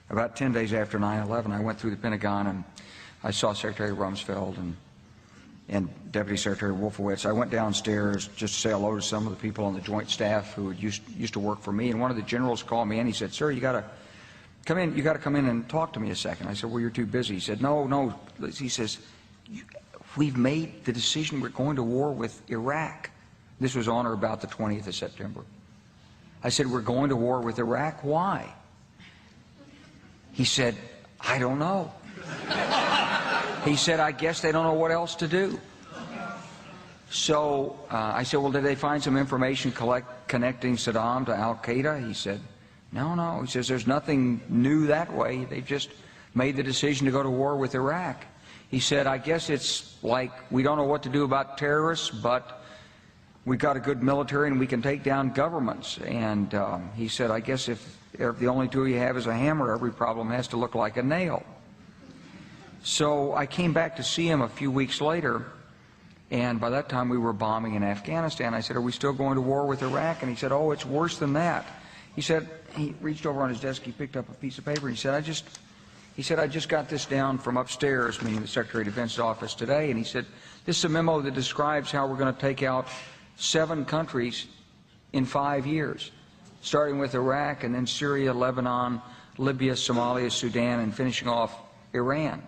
About 10 days after 9/11, I went through the Pentagon and I saw Secretary Rumsfeld and Deputy Secretary Wolfowitz. I went downstairs just to say hello to some of the people on the Joint Staff who used to work for me, and one of the generals called me in. He said, "Sir, you got to come in. You got to come in and talk to me a second." I said, "Well, you're too busy." He said, "No." He says, "We've made the decision. We're going to war with Iraq." This was on or about the 20th of September. I said, "We're going to war with Iraq. Why?" He said, "I don't know." He said, "I guess they don't know what else to do." So I said, "Well, did they find some information connecting Saddam to Al-Qaeda?" He said, No. He says, "There's nothing new that way. They've just made the decision to go to war with Iraq." He said, "I guess it's like we don't know what to do about terrorists, but we've got a good military and we can take down governments." And he said, "I guess if the only tool you have is a hammer, every problem has to look like a nail." So I came back to see him a few weeks later, and by that time we were bombing in Afghanistan. I said, "Are we still going to war with Iraq?" And he said, "Oh, it's worse than that." He said, he reached over on his desk, he picked up a piece of paper, and he said, I just got this down from upstairs," meaning the Secretary of Defense's office today, and he said, "This is a memo that describes how we're going to take out 7 countries in 5 years, starting with Iraq and then Syria, Lebanon, Libya, Somalia, Sudan, and finishing off Iran."